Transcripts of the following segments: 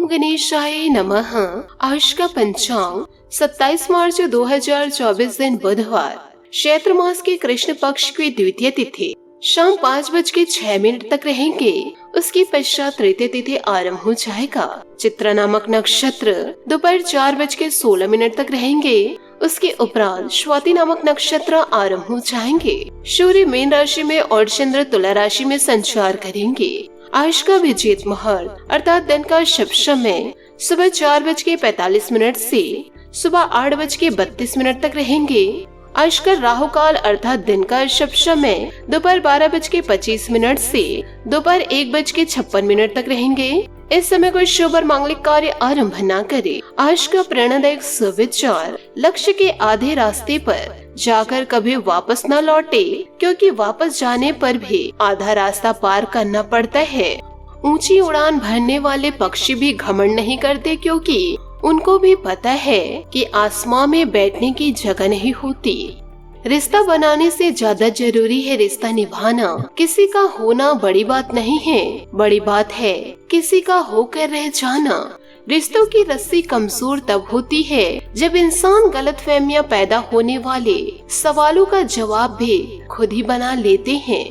गणेशाय नमः। आज का पंचांग 27 मार्च 2024 दिन बुधवार, चैत्र मास के कृष्ण पक्ष की द्वितीय तिथि शाम 5:06 तक रहेंगे। उसके पश्चात तृतीय तिथि आरंभ हो जाएगा। चित्रा नामक नक्षत्र दोपहर 4:16 तक रहेंगे। उसके उपरांत स्वाति नामक नक्षत्र आरंभ हो जाएंगे। सूर्य मीन राशि में और चंद्र तुला राशि में संचार करेंगे। आज का विजेत मुहूर्त अर्थात दिन का शुभ समय सुबह 4:45 से सुबह 8:32 तक रहेंगे। आज का राहु काल अर्थात दिन का शुभ समय दोपहर 12:25 से दोपहर 1:56 तक रहेंगे। इस समय कोई शुभ और मांगलिक कार्य आरंभ न करे। आज का प्रेरणादायक सुविचार, लक्ष्य के आधे रास्ते पर जाकर कभी वापस न लौटे, क्योंकि वापस जाने पर भी आधा रास्ता पार करना पड़ता है। ऊंची उड़ान भरने वाले पक्षी भी घमंड नहीं करते, क्योंकि उनको भी पता है कि आसमान में बैठने की जगह नहीं होती। रिश्ता बनाने से ज्यादा जरूरी है रिश्ता निभाना। किसी का होना बड़ी बात नहीं है, बड़ी बात है किसी का होकर रह जाना। रिश्तों की रस्सी कमजोर तब होती है जब इंसान गलतफहमियां पैदा होने वाले सवालों का जवाब भी खुद ही बना लेते हैं।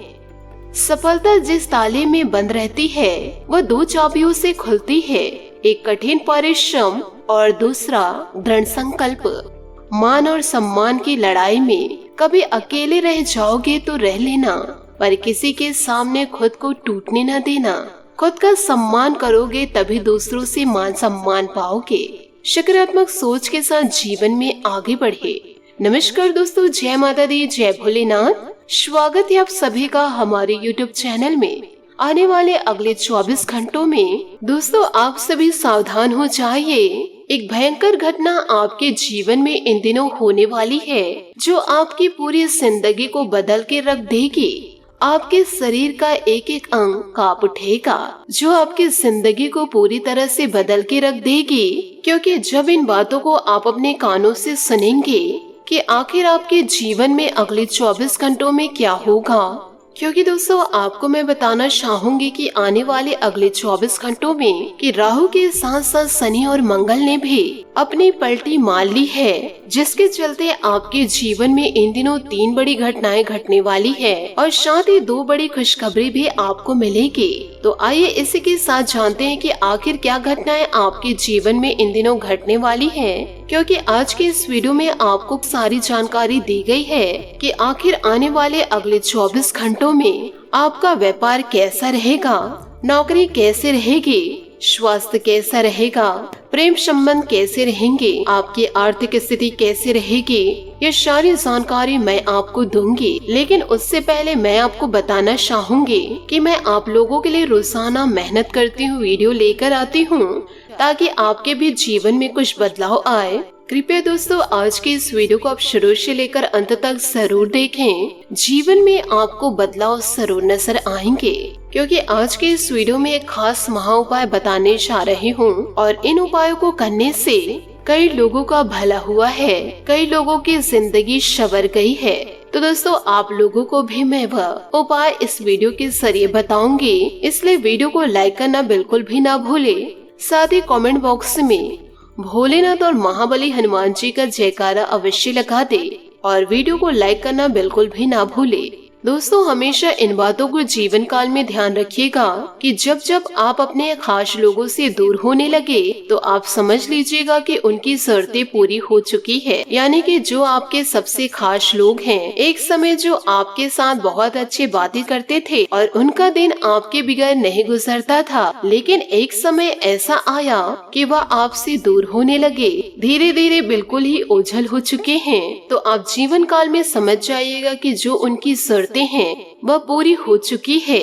सफलता जिस ताले में बंद रहती है वह 2 चाबियों से खुलती है, एक कठिन परिश्रम और दूसरा दृढ़ संकल्प। मान और सम्मान की लड़ाई में कभी अकेले रह जाओगे तो रह लेना, पर किसी के सामने खुद को टूटने न देना। खुद का सम्मान करोगे तभी दूसरों से मान सम्मान पाओगे। सकारात्मक सोच के साथ जीवन में आगे बढ़े। नमस्कार दोस्तों, जय माता दी, जय भोलेनाथ। स्वागत है आप सभी का हमारे YouTube चैनल में। आने वाले अगले 24 घंटों में दोस्तों आप सभी सावधान हो जाइए। एक भयंकर घटना आपके जीवन में इन दिनों होने वाली है, जो आपकी पूरी जिंदगी को बदल के रख देगी। आपके शरीर का एक एक अंग कांप उठेगा, जो आपकी जिंदगी को पूरी तरह से बदल के रख देगी। क्योंकि जब इन बातों को आप अपने कानों से सुनेंगे कि आखिर आपके जीवन में अगले 24 घंटों में क्या होगा, क्योंकि दोस्तों आपको मैं बताना चाहूंगी कि आने वाले अगले 24 घंटों में कि राहु के साथ साथ शनि और मंगल ने भी अपनी पलटी मार ली है, जिसके चलते आपके जीवन में इन दिनों 3 बड़ी घटनाएं घटने वाली है और साथ ही 2 बड़ी खुशखबरी भी आपको मिलेगी। तो आइए इसी के साथ जानते हैं कि आखिर क्या घटनाएं आपके जीवन में इन दिनों घटने वाली है, क्योंकि आज के इस वीडियो में आपको सारी जानकारी दी गई है कि आखिर आने वाले अगले 24 घंटों में आपका व्यापार कैसा रहेगा, नौकरी कैसे रहेगी, स्वास्थ्य कैसा रहेगा, प्रेम संबंध कैसे रहेंगे, आपकी आर्थिक स्थिति कैसे रहेगी। ये सारी जानकारी मैं आपको दूंगी, लेकिन उससे पहले मैं आपको बताना चाहूंगी कि मैं आप लोगों के लिए रोजाना मेहनत करती हूँ, वीडियो लेकर आती हूँ, ताकि आपके भी जीवन में कुछ बदलाव आए। कृपया दोस्तों आज की इस वीडियो को आप शुरू से लेकर अंत तक जरूर देखें। जीवन में आपको बदलाव जरूर नजर आएंगे, क्योंकि आज के इस वीडियो में एक खास महा उपाय बताने जा रही हूँ और इन उपायों को करने से कई लोगों का भला हुआ है, कई लोगों की जिंदगी संवर गई है। तो दोस्तों आप लोगों को भी मैं वह उपाय इस वीडियो के जरिए बताऊंगी, इसलिए वीडियो को लाइक करना बिल्कुल भी ना भूले। साथ ही कमेंट बॉक्स में भोलेनाथ और महाबली हनुमान जी का जयकारा अवश्य लगा दे और वीडियो को लाइक करना बिल्कुल भी ना भूले। दोस्तों हमेशा इन बातों को जीवन काल में ध्यान रखिएगा कि जब जब आप अपने खास लोगों से दूर होने लगे तो आप समझ लीजिएगा कि उनकी शर्तें पूरी हो चुकी है। यानी कि जो आपके सबसे खास लोग हैं, एक समय जो आपके साथ बहुत अच्छी बातें करते थे और उनका दिन आपके बगैर नहीं गुजरता था, लेकिन एक समय ऐसा आया कि वह आपसे दूर होने लगे, धीरे धीरे बिल्कुल ही ओझल हो चुके हैं। तो आप जीवन काल में समझ जाइएगा कि जो उनकी शर्तें हैं वह पूरी हो चुकी है,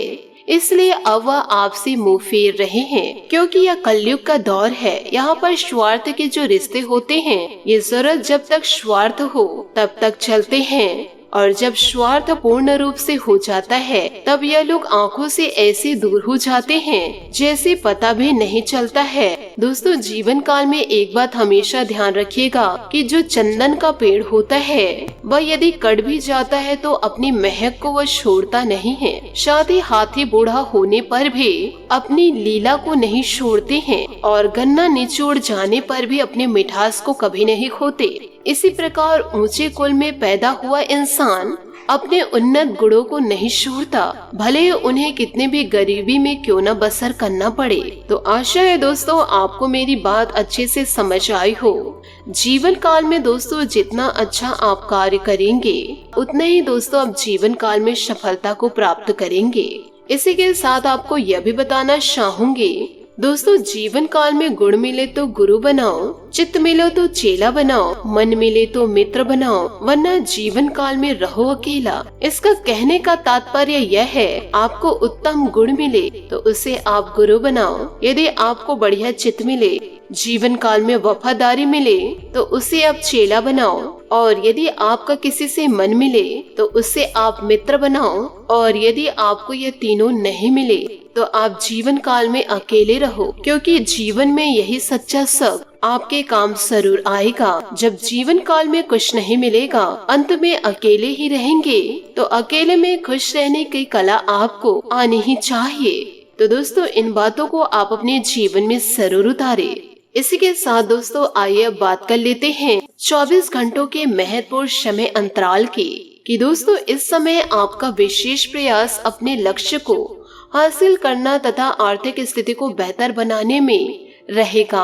इसलिए अब वह आपसे मुंह फेर रहे हैं। क्योंकि यह कलयुग का दौर है, यहाँ पर स्वार्थ के जो रिश्ते होते हैं ये जरूरत जब तक स्वार्थ हो तब तक चलते हैं, और जब स्वार्थ पूर्ण रूप से हो जाता है तब यह लोग आंखों से ऐसे दूर हो जाते हैं जैसे पता भी नहीं चलता है। दोस्तों, जीवन काल में एक बात हमेशा ध्यान रखिएगा कि जो चंदन का पेड़ होता है वह यदि कट भी जाता है तो अपनी महक को वह छोड़ता नहीं है। साथ ही हाथी बूढ़ा होने पर भी अपनी लीला को नहीं छोड़ते हैं और गन्ना निचोड़ जाने पर भी अपनी मिठास को कभी नहीं खोते। इसी प्रकार ऊंचे कुल में पैदा हुआ इंसान अपने उन्नत गुणों को नहीं छोड़ता, भले ही उन्हें कितने भी गरीबी में क्यों न बसर करना पड़े। तो आशा है दोस्तों आपको मेरी बात अच्छे से समझ आई हो। जीवन काल में दोस्तों जितना अच्छा आप कार्य करेंगे उतना ही दोस्तों आप जीवन काल में सफलता को प्राप्त करेंगे। इसी के साथ आपको यह भी बताना चाहूंगी दोस्तों, जीवन काल में गुण मिले तो गुरु बनाओ, चित्त मिले तो चेला बनाओ, मन मिले तो मित्र बनाओ, वरना जीवन काल में रहो अकेला। इसका कहने का तात्पर्य यह है, आपको उत्तम गुण मिले तो उसे आप गुरु बनाओ, यदि आपको बढ़िया चित्त मिले, जीवन काल में वफादारी मिले तो उसे आप चेला बनाओ, और यदि आपका किसी से मन मिले तो उसे आप मित्र बनाओ, और यदि आपको ये तीनों नहीं मिले तो आप जीवन काल में अकेले रहो, क्योंकि जीवन में यही सच्चा सब आपके काम जरूर आएगा। जब जीवन काल में कुछ नहीं मिलेगा, अंत में अकेले ही रहेंगे, तो अकेले में खुश रहने की कला आपको आनी ही चाहिए। तो दोस्तों इन बातों को आप अपने जीवन में जरूर उतारे। इसी के साथ दोस्तों आइए अब बात कर लेते हैं 24 घंटों के महत्वपूर्ण समय अंतराल की, कि दोस्तों इस समय आपका विशेष प्रयास अपने लक्ष्य को हासिल करना तथा आर्थिक स्थिति को बेहतर बनाने में रहेगा।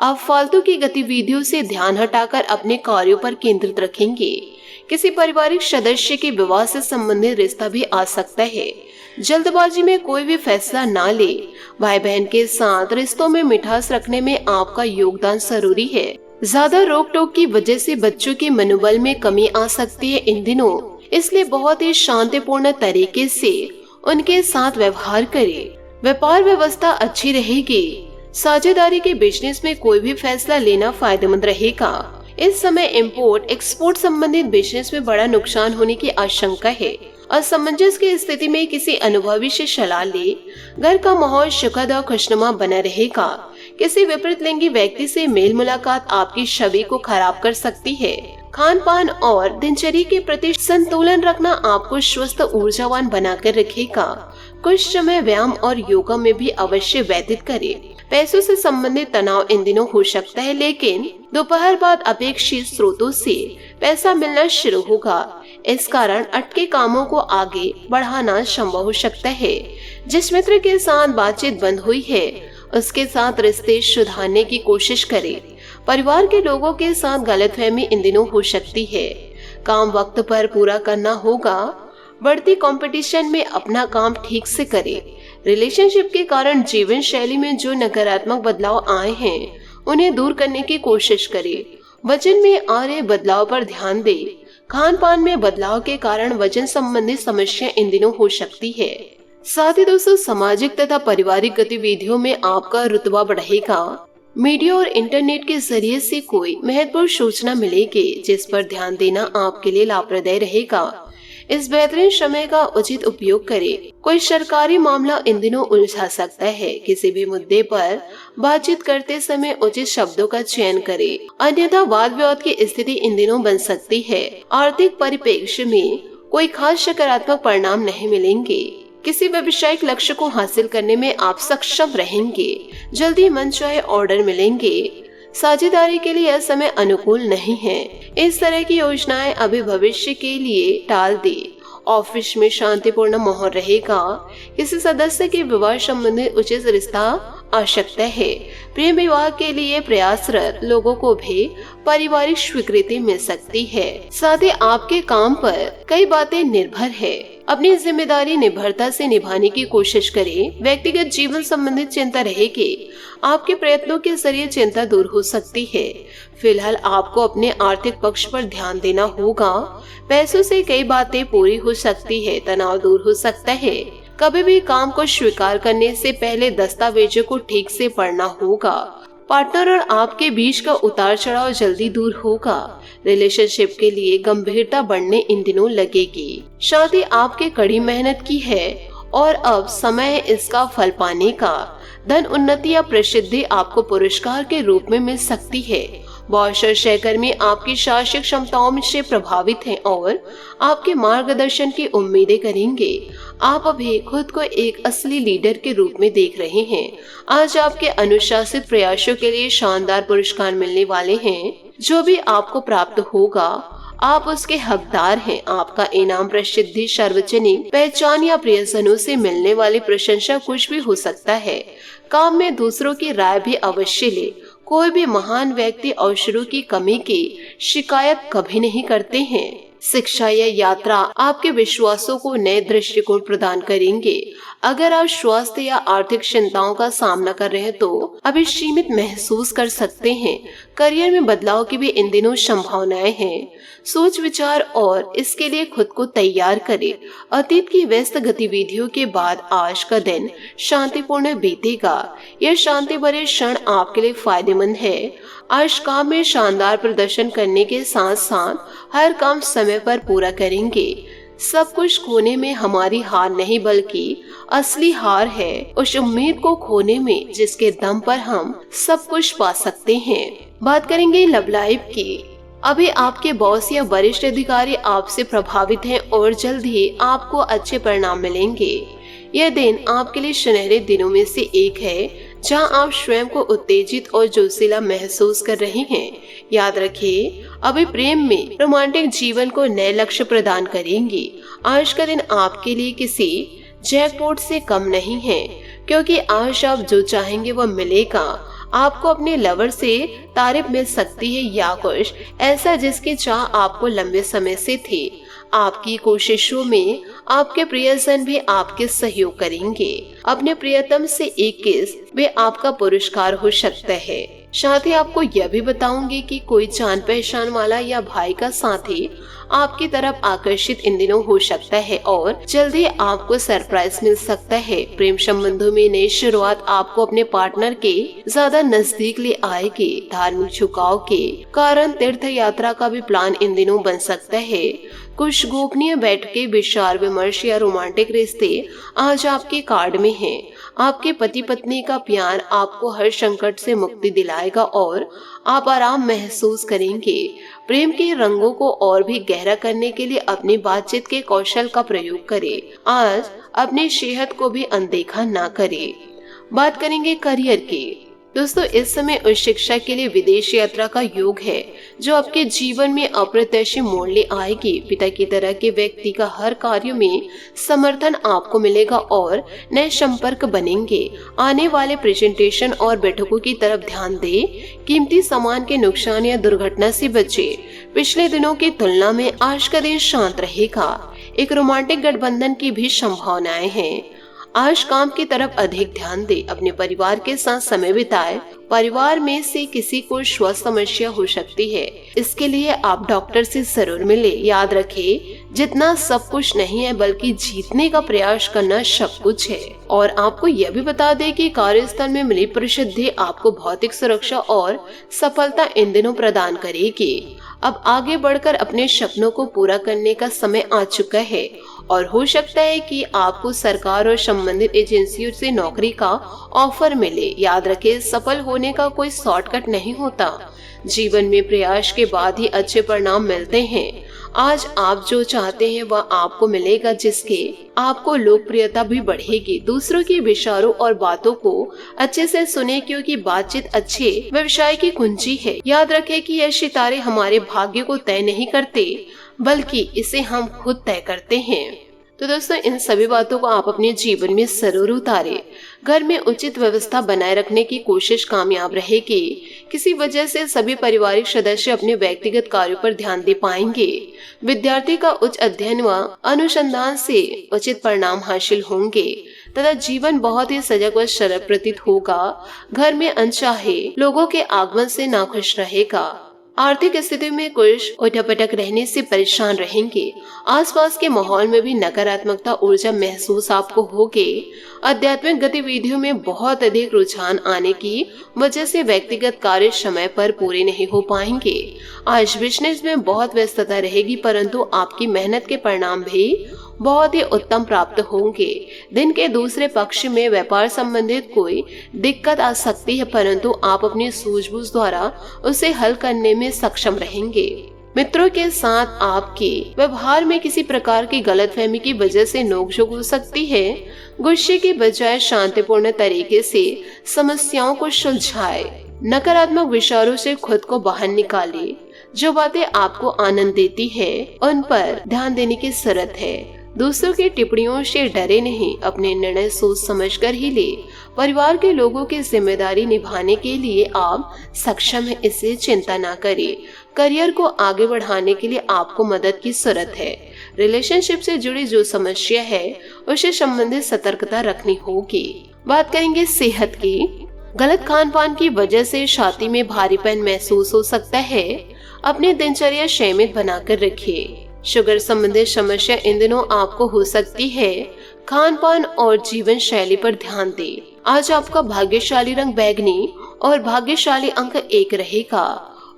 आप फालतू की गतिविधियों से ध्यान हटाकर अपने कार्यों पर केंद्रित रखेंगे। किसी पारिवारिक सदस्य के विवाह से संबंधित रिश्ता भी आ सकता है। जल्दबाजी में कोई भी फैसला ना ले। भाई बहन के साथ रिश्तों में मिठास रखने में आपका योगदान जरूरी है। ज्यादा रोक टोक की वजह से बच्चों के मनोबल में कमी आ सकती है इन दिनों, इसलिए बहुत ही शांतिपूर्ण तरीके से उनके साथ व्यवहार करें। व्यापार व्यवस्था अच्छी रहेगी। साझेदारी के बिजनेस में कोई भी फैसला लेना फायदेमंद रहेगा। इस समय इंपोर्ट एक्सपोर्ट संबंधित बिजनेस में बड़ा नुकसान होने की आशंका है। असमंजस की स्थिति में किसी अनुभवी से सलाह ले। घर का माहौल सुखद और खुशनुमा बना रहेगा। किसी विपरीत लिंगी व्यक्ति से मेल मुलाकात आपकी छवि को खराब कर सकती है। खान पान और दिनचर्या के प्रति संतुलन रखना आपको स्वस्थ ऊर्जावान बनाकर रखेगा। कुछ समय व्यायाम और योगा में भी अवश्य व्यतीत करें। पैसों से संबंधित तनाव इन दिनों हो सकता है, लेकिन दोपहर बाद अपेक्षित स्रोतों से पैसा मिलना शुरू होगा। इस कारण अटके कामों को आगे बढ़ाना संभव हो सकता है। जिस मित्र के साथ बातचीत बंद हुई है उसके साथ रिश्ते सुधारने की कोशिश करें। परिवार के लोगों के साथ गलतफहमी इन दिनों हो सकती है। काम वक्त पर पूरा करना होगा। बढ़ती कंपटीशन में अपना काम ठीक से करें। रिलेशनशिप के कारण जीवन शैली में जो नकारात्मक बदलाव आए हैं उन्हें दूर करने की कोशिश करें। वजन में आ रहे बदलाव पर ध्यान दें। खान पान में बदलाव के कारण वजन संबंधी समस्या इन दिनों हो सकती है। साथ ही दोस्तों सामाजिक तथा पारिवारिक गतिविधियों में आपका रुतबा बढ़ेगा। मीडिया और इंटरनेट के जरिए से कोई महत्वपूर्ण सूचना मिलेगी जिस पर ध्यान देना आपके लिए लाभप्रदायक रहेगा। इस बेहतरीन समय का उचित उपयोग करें। कोई सरकारी मामला इन दिनों उलझा सकता है। किसी भी मुद्दे पर बातचीत करते समय उचित शब्दों का चयन करें, अन्यथा वाद विवाद की स्थिति इन दिनों बन सकती है। आर्थिक परिप्रेक्ष्य में कोई खास सकारात्मक परिणाम नहीं मिलेंगे। किसी व्यवसायिक लक्ष्य को हासिल करने में आप सक्षम रहेंगे। जल्दी मनचाहे ऑर्डर मिलेंगे। साझेदारी के लिए यह समय अनुकूल नहीं है। इस तरह की योजनाएं अभी भविष्य के लिए टाल दे। ऑफिस में शांतिपूर्ण माहौल रहेगा। किसी सदस्य के विवाह संबंधी उचित रिश्ता आ सकता है। प्रेम विवाह के लिए प्रयासरत लोगों को भी पारिवारिक स्वीकृति मिल सकती है। साथ ही आपके काम पर कई बातें निर्भर है। अपनी जिम्मेदारी निर्भरता से निभाने की कोशिश करें। व्यक्तिगत जीवन संबंधित चिंता रहेगी। आपके प्रयत्नों के जरिए चिंता दूर हो सकती है। फिलहाल आपको अपने आर्थिक पक्ष पर ध्यान देना होगा। पैसों से कई बातें पूरी हो सकती है। तनाव दूर हो सकता है। कभी भी काम को स्वीकार करने से पहले दस्तावेजों को ठीक से पढ़ना होगा। पार्टनर और आपके बीच का उतार चढ़ाव जल्दी दूर होगा। रिलेशनशिप के लिए गंभीरता बढ़ने इन दिनों लगेगी। शादी आपके कड़ी मेहनत की है और अब समय है इसका फल पाने का। धन उन्नति या प्रसिद्धि आपको पुरस्कार के रूप में मिल सकती है। बॉस और सहकर्मी आपकी शारीरिक क्षमताओं से प्रभावित हैं और आपके मार्गदर्शन की उम्मीदें करेंगे। आप अभी खुद को एक असली लीडर के रूप में देख रहे हैं। आज आपके अनुशासित प्रयासों के लिए शानदार पुरस्कार मिलने वाले हैं। जो भी आपको प्राप्त होगा आप उसके हकदार हैं। आपका इनाम प्रसिद्धि, सार्वजनिक पहचान या प्रियजनों से मिलने वाली प्रशंसा कुछ भी हो सकता है। काम में दूसरों की राय भी अवश्य ले। कोई भी महान व्यक्ति अवसरों की कमी की शिकायत कभी नहीं करते हैं। शिक्षा या यात्रा आपके विश्वासों को नए दृष्टिकोण प्रदान करेंगे। अगर आप स्वास्थ्य या आर्थिक चिंताओं का सामना कर रहे हैं तो अभी सीमित महसूस कर सकते हैं। करियर में बदलाव की भी इन दिनों संभावनाएं हैं। सोच विचार और इसके लिए खुद को तैयार करें। अतीत की व्यस्त गतिविधियों के बाद आज का दिन शांतिपूर्ण बीतेगा। यह शांति भरे क्षण आपके लिए फायदेमंद है। आज काम में शानदार प्रदर्शन करने के साथ साथ हर काम समय पर पूरा करेंगे। सब कुछ खोने में हमारी हार नहीं बल्कि असली हार है उस उम्मीद को खोने में जिसके दम पर हम सब कुछ पा सकते हैं। बात करेंगे लव लाइफ की। अभी आपके बॉस या वरिष्ठ अधिकारी आपसे प्रभावित हैं और जल्द ही आपको अच्छे परिणाम मिलेंगे। यह दिन आपके लिए सुनहरे दिनों में से एक है जहां आप स्वयं को उत्तेजित और जोशीला महसूस कर रहे हैं। याद रखिए, अभी प्रेम में रोमांटिक जीवन को नए लक्ष्य प्रदान करेंगे। आज का दिन आपके लिए किसी जैकपॉट से कम नहीं है, क्योंकि आज आप जो चाहेंगे वह मिलेगा। आपको अपने लवर से तारीफ मिल सकती है या कुछ ऐसा जिसकी चाह आपको लंबे समय से थी। आपकी कोशिशों में आपके प्रियजन भी आपके सहयोग करेंगे। अपने प्रियतम से एक किस वे आपका पुरस्कार हो सकता है। साथ ही आपको यह भी बताऊंगी कि कोई जान पहचान वाला या भाई का साथी आपकी तरफ आकर्षित इन दिनों हो सकता है और जल्दी आपको सरप्राइज मिल सकता है। प्रेम संबंधों में नई शुरुआत आपको अपने पार्टनर के ज्यादा नजदीक ले आएगी। धार्मिक झुकाव के कारण तीर्थ यात्रा का भी प्लान इन दिनों बन सकता है। कुछ गोपनीय बैठकें, विचार विमर्श या रोमांटिक रिश्ते आज आपके कार्ड में हैं। आपके पति पत्नी का प्यार आपको हर संकट से मुक्ति दिलाएगा और आप आराम महसूस करेंगे। प्रेम के रंगों को और भी गहरा करने के लिए अपनी बातचीत के कौशल का प्रयोग करें। आज अपनी सेहत को भी अनदेखा ना करें। बात करेंगे करियर की। दोस्तों, इस समय उच्च शिक्षा के लिए विदेश यात्रा का योग है जो आपके जीवन में अप्रत्याशित मोड़ ले आएगी। पिता की तरह के व्यक्ति का हर कार्य में समर्थन आपको मिलेगा और नए संपर्क बनेंगे। आने वाले प्रेजेंटेशन और बैठकों की तरफ ध्यान दें। कीमती सामान के नुकसान या दुर्घटना से बचे। पिछले दिनों की तुलना में आज का दिन शांत रहेगा। एक रोमांटिक गठबंधन की भी संभावनाएं हैं। आज काम की तरफ अधिक ध्यान दे। अपने परिवार के साथ समय बिताए। परिवार में से किसी को स्वास्थ्य समस्या हो सकती है, इसके लिए आप डॉक्टर से जरूर मिले। याद रखें, जितना सब कुछ नहीं है बल्कि जीतने का प्रयास करना सब कुछ है। और आपको यह भी बता दें कि कार्यस्थल में मिली प्रसिद्धि आपको भौतिक सुरक्षा और सफलता इन दिनों प्रदान करेगी। अब आगे बढ़कर अपने सपनों को पूरा करने का समय आ चुका है और हो सकता है कि आपको सरकार और संबंधित एजेंसियों से नौकरी का ऑफर मिले। याद रखें, सफल होने का कोई शॉर्टकट नहीं होता। जीवन में प्रयास के बाद ही अच्छे परिणाम मिलते हैं। आज आप जो चाहते हैं वह आपको मिलेगा, जिसके आपको लोकप्रियता भी बढ़ेगी। दूसरों के विचारों और बातों को अच्छे से सुने, क्योंकि बातचीत अच्छे व्यवसाय की कुंजी है। याद रखें कि यह सितारे हमारे भाग्य को तय नहीं करते बल्कि इसे हम खुद तय करते हैं। तो दोस्तों, इन सभी बातों को आप अपने जीवन में जरूर उतारें। घर में उचित व्यवस्था बनाए रखने की कोशिश कामयाब रहेगी। किसी वजह से सभी पारिवारिक सदस्य अपने व्यक्तिगत कार्यों पर ध्यान दे पाएंगे। विद्यार्थी का उच्च अध्ययन व अनुसंधान से उचित परिणाम हासिल होंगे तथा जीवन बहुत ही सजग व सरल प्रतीत होगा। घर में अनचाहे लोगों के आगमन से नाखुश रहेगा। आर्थिक स्थिति में कुछ उठक-पटक रहने से परेशान रहेंगे। आसपास के माहौल में भी नकारात्मकता ऊर्जा महसूस आपको होगी। आध्यात्मिक गतिविधियों में बहुत अधिक रुझान आने की वजह से व्यक्तिगत कार्य समय पर पूरे नहीं हो पाएंगे। आज बिजनेस में बहुत व्यस्तता रहेगी, परंतु आपकी मेहनत के परिणाम भी बहुत ही उत्तम प्राप्त होंगे। दिन के दूसरे पक्ष में व्यापार संबंधित कोई दिक्कत आ सकती है, परंतु आप अपनी सूझबूझ द्वारा उसे हल करने में सक्षम रहेंगे। मित्रों के साथ आपके व्यवहार में किसी प्रकार की गलतफहमी की वजह से नोकझोंक हो सकती है। गुस्से के बजाय शांतिपूर्ण तरीके से समस्याओं को सुलझाएं। नकारात्मक विचारों से खुद को बाहर निकालें। जो बातें आपको आनंद देती है उन पर ध्यान देने की जरूरत है। दूसरों की टिप्पणियों से डरे नहीं, अपने निर्णय सोच समझकर ही ले। परिवार के लोगों की जिम्मेदारी निभाने के लिए आप सक्षम हैं, इससे चिंता ना करें। करियर को आगे बढ़ाने के लिए आपको मदद की जरूरत है। रिलेशनशिप से जुड़ी जो समस्या है उससे संबंधित सतर्कता रखनी होगी। बात करेंगे सेहत की। गलत खान पान की वजह से छाती में भारीपन महसूस हो सकता है। अपनी दिनचर्या संयमित बनाकर रखिए। शुगर संबंधित समस्या इन दिनों आपको हो सकती है। खान पान और जीवन शैली पर ध्यान दें। आज आपका भाग्यशाली रंग बैंगनी और भाग्यशाली अंक 1 रहेगा।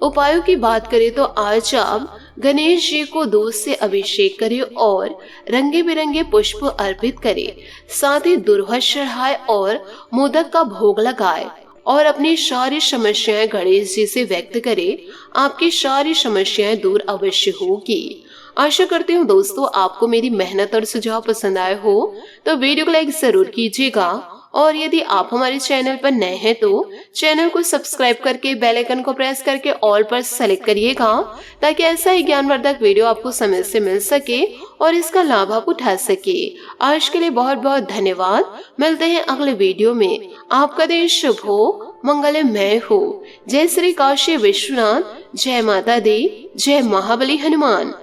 उपायों की बात करें तो आज आप गणेश जी को दूध से अभिषेक करें और रंगे बिरंगे पुष्प अर्पित करें। साथ ही दुर्वा चढ़ाए और मोदक का भोग लगाए और अपनी सारी समस्याएं गणेश जी से व्यक्त करें। आपकी सारी समस्याएं दूर अवश्य होगी। आशा करती हूँ दोस्तों आपको मेरी मेहनत और सुझाव पसंद आए हो तो वीडियो को लाइक जरूर कीजिएगा, और यदि आप हमारे चैनल पर नए हैं तो चैनल को सब्सक्राइब करके बेल आइकन को प्रेस करके ऑल पर सेलेक्ट करिएगा, ताकि ऐसा ही ज्ञानवर्धक वीडियो आपको समय से मिल सके और इसका लाभ आप उठा सके। आज के लिए बहुत बहुत धन्यवाद। मिलते हैं अगले वीडियो में। आपका दिन शुभ हो, मंगलमय हो। जय श्री काशी विश्वनाथ, जय माता दी, जय महाबली हनुमान।